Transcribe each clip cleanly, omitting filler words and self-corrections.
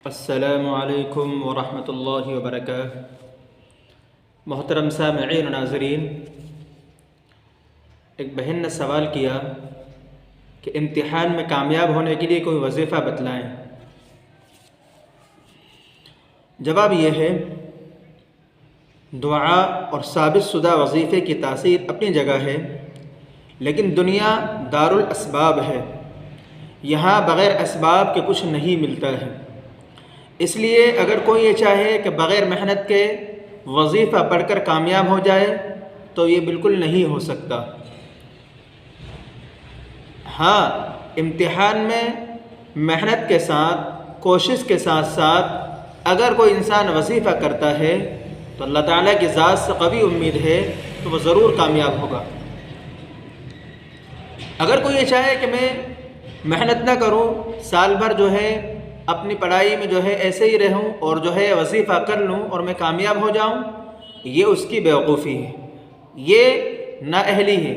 السلام علیکم ورحمۃ اللہ وبرکاتہ۔ محترم سامعین و ناظرین، ایک بہن نے سوال کیا کہ امتحان میں کامیاب ہونے کے لیے کوئی وظیفہ بتلائیں۔ جواب یہ ہے، دعا اور ثابت شدہ وظیفے کی تاثیر اپنی جگہ ہے، لیکن دنیا دار الاسباب ہے، یہاں بغیر اسباب کے کچھ نہیں ملتا ہے۔ اس لیے اگر کوئی یہ چاہے کہ بغیر محنت کے وظیفہ پڑھ کر کامیاب ہو جائے تو یہ بالکل نہیں ہو سکتا۔ ہاں، امتحان میں محنت کے ساتھ، کوشش کے ساتھ ساتھ اگر کوئی انسان وظیفہ کرتا ہے تو اللہ تعالیٰ کی ذات سے قوی امید ہے تو وہ ضرور کامیاب ہوگا۔ اگر کوئی یہ چاہے کہ میں محنت نہ کروں، سال بھر جو ہے اپنی پڑھائی میں جو ہے ایسے ہی رہوں اور جو ہے وظیفہ کر لوں اور میں کامیاب ہو جاؤں، یہ اس کی بیوقوفی ہے، یہ نااہلی ہے،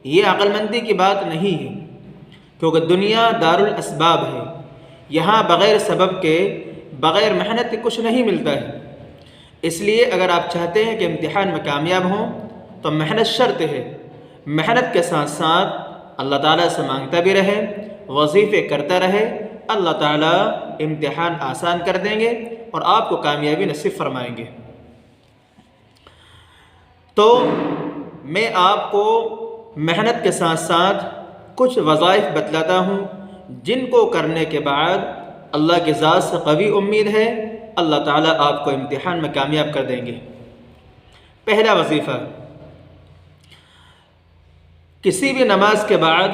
یہ عقل مندی کی بات نہیں ہے، کیونکہ دنیا دار الاسباب ہے، یہاں بغیر سبب کے، بغیر محنت کے کچھ نہیں ملتا ہے۔ اس لیے اگر آپ چاہتے ہیں کہ امتحان میں کامیاب ہوں تو محنت شرط ہے، محنت کے ساتھ ساتھ اللہ تعالیٰ سے مانگتا بھی رہے، وظیفے کرتا رہے، اللہ تعالیٰ امتحان آسان کر دیں گے اور آپ کو کامیابی نصیب فرمائیں گے۔ تو میں آپ کو محنت کے ساتھ ساتھ کچھ وظائف بتلاتا ہوں جن کو کرنے کے بعد اللہ کی ذات سے قوی امید ہے اللہ تعالیٰ آپ کو امتحان میں کامیاب کر دیں گے۔ پہلا وظیفہ، کسی بھی نماز کے بعد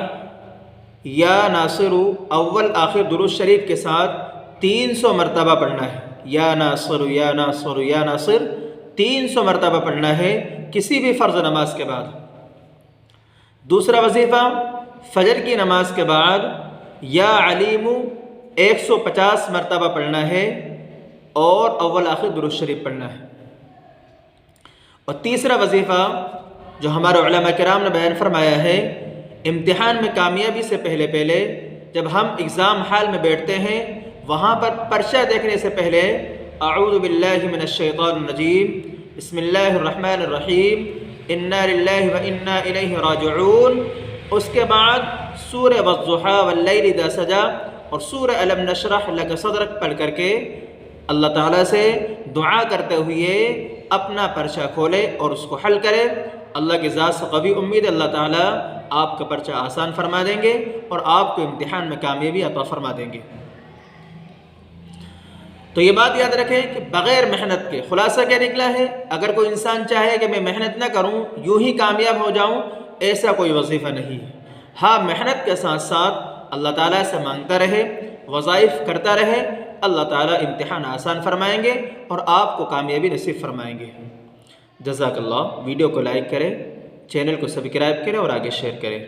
یا ناصر اول آخر درود شریف کے ساتھ 300 مرتبہ پڑھنا ہے۔ یا ناصر یا ناصر یا ناصر 300 مرتبہ پڑھنا ہے کسی بھی فرض نماز کے بعد۔ دوسرا وظیفہ، فجر کی نماز کے بعد یا علیم 150 مرتبہ پڑھنا ہے اور اول آخر درود شریف پڑھنا ہے۔ اور تیسرا وظیفہ جو ہمارے علماء کرام نے بیان فرمایا ہے، امتحان میں کامیابی سے پہلے جب ہم ایگزام ہال میں بیٹھتے ہیں، وہاں پر پرچہ دیکھنے سے پہلے اعوذ باللہ من الشیطان الرجیم، بسم اللہ الرحمن الرحیم، انا للہ و انا الیہ راجعون، اس کے بعد سورہ والضحیٰ واللیل اذا سجا اور سورہ الم نشرح لک صدرک پڑھ کر کے اللہ تعالیٰ سے دعا کرتے ہوئے اپنا پرچہ کھولے اور اس کو حل کرے۔ اللہ کی ذات سے قوی امید ہے اللہ تعالیٰ آپ کا پرچہ آسان فرما دیں گے اور آپ کو امتحان میں کامیابی عطا فرما دیں گے۔ تو یہ بات یاد رکھیں کہ بغیر محنت کے خلاصہ کیا نکلا ہے، اگر کوئی انسان چاہے کہ میں محنت نہ کروں یوں ہی کامیاب ہو جاؤں، ایسا کوئی وظیفہ نہیں ہے۔ ہاں، محنت کے ساتھ ساتھ اللہ تعالیٰ سے مانگتا رہے، وظائف کرتا رہے، اللہ تعالیٰ امتحان آسان فرمائیں گے اور آپ کو کامیابی نصیب فرمائیں گے۔ جزاک اللہ۔ ویڈیو کو لائک کریں، چینل کو سبسکرائب کریں اور آگے شیئر کریں۔